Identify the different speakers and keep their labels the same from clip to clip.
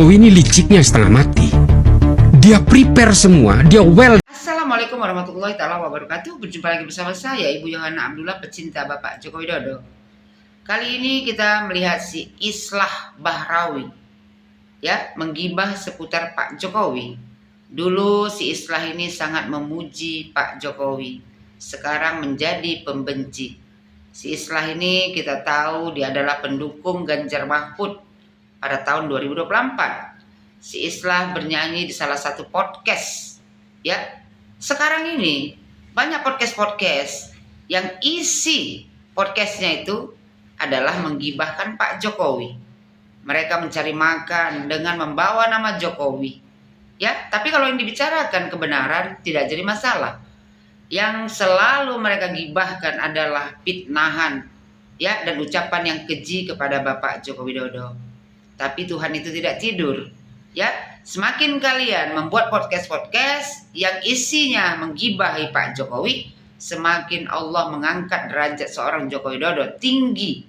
Speaker 1: Jokowi ini liciknya setengah mati. Dia prepare semua, dia well.
Speaker 2: Assalamualaikum warahmatullahi wabarakatuh. Berjumpa lagi bersama saya, Ibu Yohana Abdullah, pecinta Bapak Joko Widodo. Kali ini kita melihat si Islah Bahrawi, ya, menggibah seputar Pak Jokowi. Dulu si Islah ini sangat memuji Pak Jokowi, sekarang menjadi pembenci. Si Islah ini kita tahu dia adalah pendukung Ganjar Mahfud pada tahun 2024. Si Islah bernyanyi di salah satu podcast, ya. Sekarang ini banyak podcast yang isi podcastnya itu adalah menggibahkan Pak Jokowi. Mereka mencari makan dengan membawa nama Jokowi, ya. Tapi kalau yang dibicarakan kebenaran tidak jadi masalah. Yang selalu mereka gibahkan adalah fitnahan, ya, dan ucapan yang keji kepada Bapak Joko Widodo. Tapi Tuhan itu tidak tidur, ya. Semakin kalian membuat podcast yang isinya menggibahi Pak Jokowi, semakin Allah mengangkat derajat seorang Joko Widodo tinggi.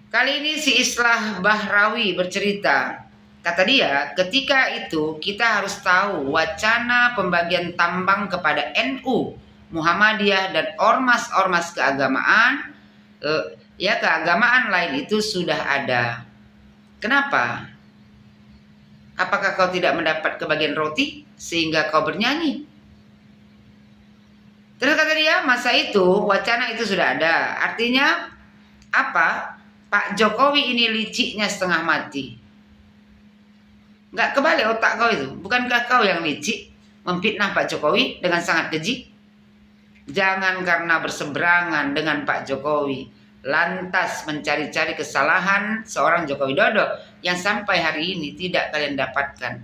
Speaker 2: Kali ini si Islah Bahrawi bercerita, kata dia, ketika itu kita harus tahu wacana pembagian tambang kepada NU, Muhammadiyah, dan ormas-ormas keagamaan, keagamaan lain itu sudah ada. Kenapa? Apakah kau tidak mendapat kebagian roti sehingga kau bernyanyi? Terus kata dia, masa itu wacana itu sudah ada. Artinya apa? Pak Jokowi ini liciknya setengah mati. Nggak kebalik otak kau itu. Bukankah kau yang licik memfitnah Pak Jokowi dengan sangat keji? Jangan karena berseberangan dengan Pak Jokowi lantas mencari-cari kesalahan seorang Joko Widodo yang sampai hari ini tidak kalian dapatkan.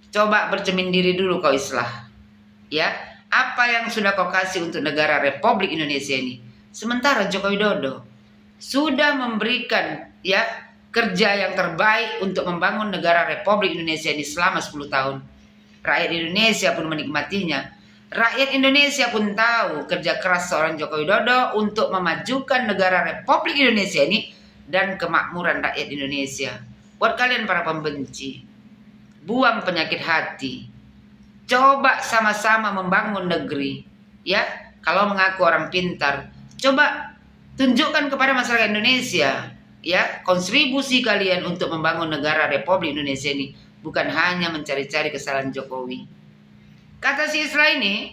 Speaker 2: Coba bercermin diri dulu kau Islah, ya. Apa yang sudah kau kasih untuk negara Republik Indonesia ini? Sementara Joko Widodo sudah memberikan, ya, kerja yang terbaik untuk membangun negara Republik Indonesia ini selama 10 tahun. Rakyat Indonesia pun menikmatinya. Rakyat Indonesia pun tahu kerja keras seorang Joko Widodo untuk memajukan negara Republik Indonesia ini dan kemakmuran rakyat Indonesia. Buat kalian para pembenci, buang penyakit hati. Coba sama-sama membangun negeri, ya. Kalau mengaku orang pintar, coba tunjukkan kepada masyarakat Indonesia, ya, kontribusi kalian untuk membangun negara Republik Indonesia ini, bukan hanya mencari-cari kesalahan Jokowi. Kata si Islah ini,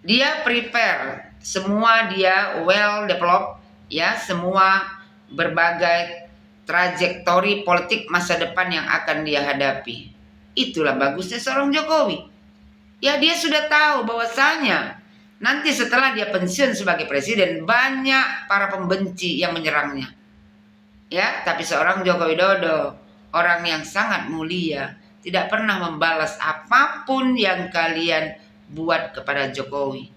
Speaker 2: dia prepare semua, dia well developed, ya, semua berbagai trajektori politik masa depan yang akan dia hadapi. Itulah bagusnya seorang Jokowi. Ya, dia sudah tahu bahwasanya nanti setelah dia pensiun sebagai presiden banyak para pembenci yang menyerangnya. Ya, tapi seorang Joko Widodo, orang yang sangat mulia, tidak pernah membalas apapun yang kalian buat kepada Jokowi.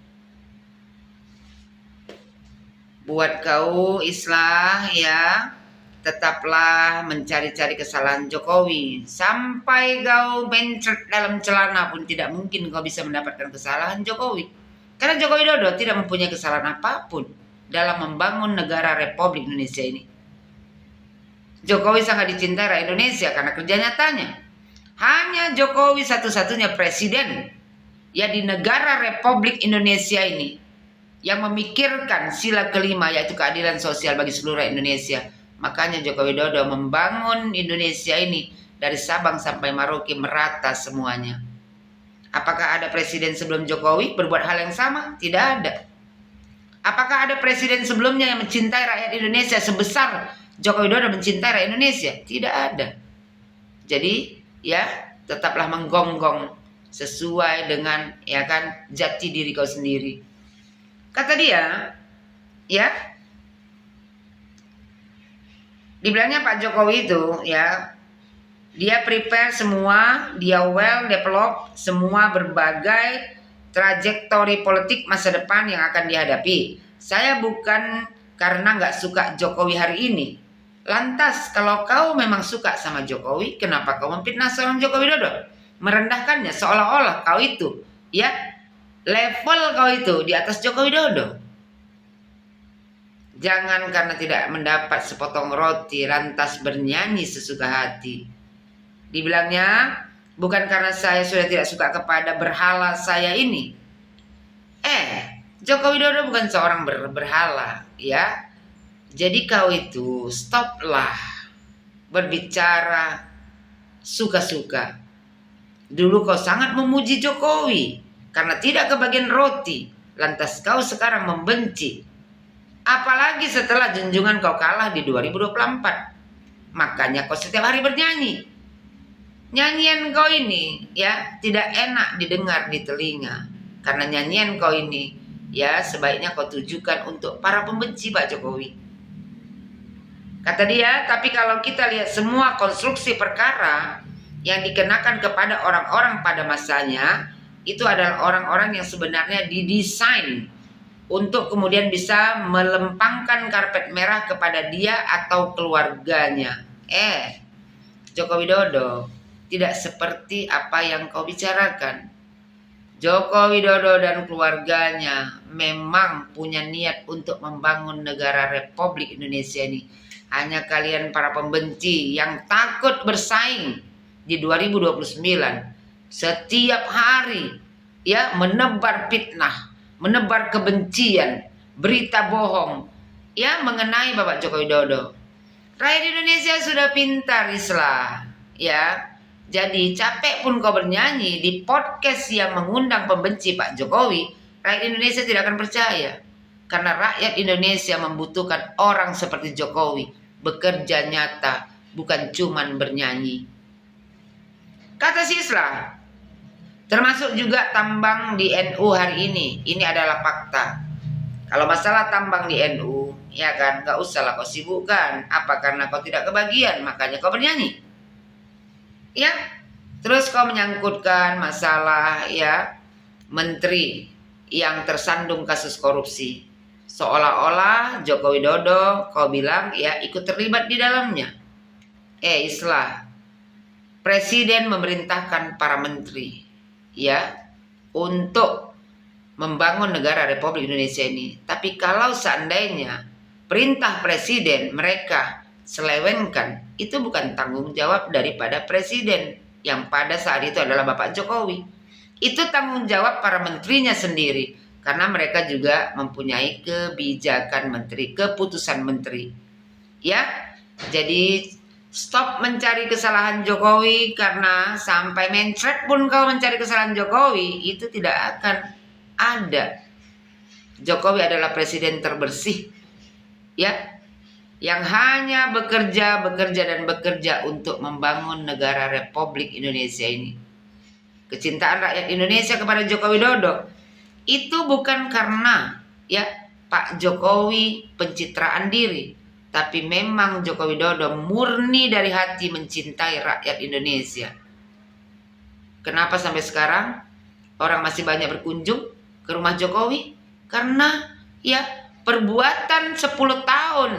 Speaker 2: Buat kau Islah, ya, tetaplah mencari-cari kesalahan Jokowi. Sampai kau mencret dalam celana pun tidak mungkin kau bisa mendapatkan kesalahan Jokowi. Karena Joko Widodo tidak mempunyai kesalahan apapun dalam membangun negara Republik Indonesia ini. Jokowi sangat dicintai rakyat Indonesia karena kerja nyatanya. Hanya Jokowi satu-satunya presiden, ya, di negara Republik Indonesia ini yang memikirkan sila kelima, yaitu keadilan sosial bagi seluruh rakyat Indonesia. Makanya Joko Widodo membangun Indonesia ini dari Sabang sampai Merauke merata semuanya. Apakah ada presiden sebelum Jokowi berbuat hal yang sama? Tidak ada. Apakah ada presiden sebelumnya yang mencintai rakyat Indonesia sebesar Joko Widodo mencintai rakyat Indonesia? Tidak ada. Jadi, ya, tetaplah menggonggong sesuai dengan, ya kan, jati diri kau sendiri. Kata dia, ya, dibilangnya Pak Jokowi itu, ya, dia prepare semua, dia well develop semua berbagai trajektori politik masa depan yang akan dihadapi. Saya bukan karena nggak suka Jokowi hari ini. Lantas kalau kau memang suka sama Jokowi, kenapa kau memfitnah seorang Joko Widodo? Merendahkannya seolah-olah kau itu, ya, level kau itu di atas Joko Widodo. Jangan karena tidak mendapat sepotong roti lantas bernyanyi sesuka hati. Dibilangnya, bukan karena saya sudah tidak suka kepada berhala saya ini. Joko Widodo bukan seorang berhala, ya. Jadi kau itu stoplah berbicara suka-suka. Dulu kau sangat memuji Jokowi karena tidak kebagian roti, lantas kau sekarang membenci. Apalagi setelah junjungan kau kalah di 2024. Makanya kau setiap hari bernyanyi. Nyanyian kau ini ya tidak enak didengar di telinga. Karena nyanyian kau ini ya sebaiknya kau tujukan untuk para pembenci Pak Jokowi. Kata dia, tapi kalau kita lihat semua konstruksi perkara yang dikenakan kepada orang-orang pada masanya, itu adalah orang-orang yang sebenarnya didesain untuk kemudian bisa melempangkan karpet merah kepada dia atau keluarganya. Joko Widodo tidak seperti apa yang kau bicarakan. Joko Widodo dan keluarganya memang punya niat untuk membangun negara Republik Indonesia ini. Hanya kalian para pembenci yang takut bersaing di 2029 setiap hari ya menebar fitnah, menebar kebencian, berita bohong ya mengenai Bapak Joko Widodo. Rakyat Indonesia sudah pintar Islah, ya. Jadi capek pun kau bernyanyi di podcast yang mengundang pembenci Pak Jokowi, rakyat Indonesia tidak akan percaya. Karena rakyat Indonesia membutuhkan orang seperti Jokowi, bekerja nyata, bukan cuman bernyanyi. Kata si Islah, termasuk juga tambang di NU hari ini adalah fakta. Kalau masalah tambang di NU, ya kan, gak usahlah kau sibukkan. Apa karena kau tidak kebagian, makanya kau bernyanyi. Ya, terus kau menyangkutkan masalah ya menteri yang tersandung kasus korupsi. Seolah-olah Joko Widodo kau bilang ya ikut terlibat di dalamnya. Islah, Presiden memerintahkan para menteri ya untuk membangun negara Republik Indonesia ini. Tapi kalau seandainya perintah Presiden mereka selewengkan, itu bukan tanggung jawab daripada Presiden yang pada saat itu adalah Bapak Jokowi. Itu tanggung jawab para menterinya sendiri karena mereka juga mempunyai kebijakan menteri, keputusan menteri. Ya, jadi stop mencari kesalahan Jokowi karena sampai mencret pun kau mencari kesalahan Jokowi itu tidak akan ada. Jokowi adalah presiden terbersih, ya, yang hanya bekerja untuk membangun negara Republik Indonesia ini. Kecintaan rakyat Indonesia kepada Joko Widodo itu bukan karena ya Pak Jokowi pencitraan diri, tapi memang Joko Widodo murni dari hati mencintai rakyat Indonesia. Kenapa sampai sekarang orang masih banyak berkunjung ke rumah Jokowi? Karena ya perbuatan 10 tahun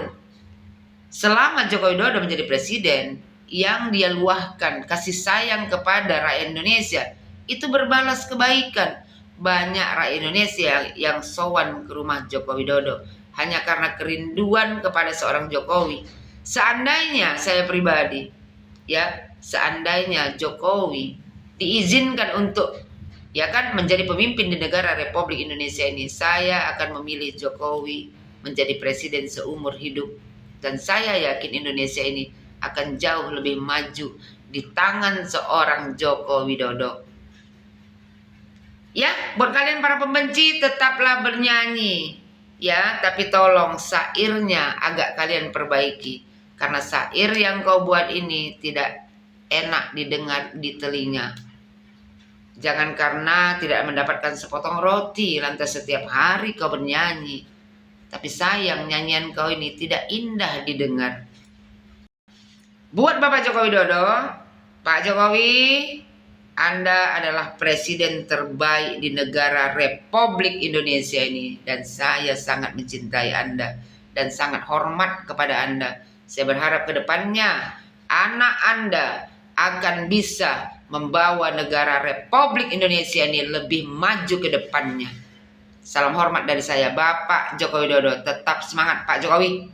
Speaker 2: selama Joko Widodo menjadi presiden yang dia luahkan kasih sayang kepada rakyat Indonesia itu berbalas kebaikan. Banyak rakyat Indonesia yang sowan ke rumah Joko Widodo hanya karena kerinduan kepada seorang Jokowi. Seandainya saya pribadi ya, seandainya Jokowi diizinkan untuk ya kan menjadi pemimpin di negara Republik Indonesia ini, saya akan memilih Jokowi menjadi presiden seumur hidup. Dan saya yakin Indonesia ini akan jauh lebih maju di tangan seorang Joko Widodo. Ya, buat kalian para pembenci tetaplah bernyanyi. Ya, tapi tolong syairnya agak kalian perbaiki. Karena syair yang kau buat ini tidak enak didengar di telinga. Jangan karena tidak mendapatkan sepotong roti lantas setiap hari kau bernyanyi. Tapi sayang nyanyian kau ini tidak indah didengar. Buat Bapak Joko Widodo, Pak Jokowi, Anda adalah presiden terbaik di negara Republik Indonesia ini. Dan saya sangat mencintai Anda dan sangat hormat kepada Anda. Saya berharap ke depannya anak Anda akan bisa membawa negara Republik Indonesia ini lebih maju ke depannya. Salam hormat dari saya, Bapak Joko Widodo. Tetap semangat Pak Jokowi.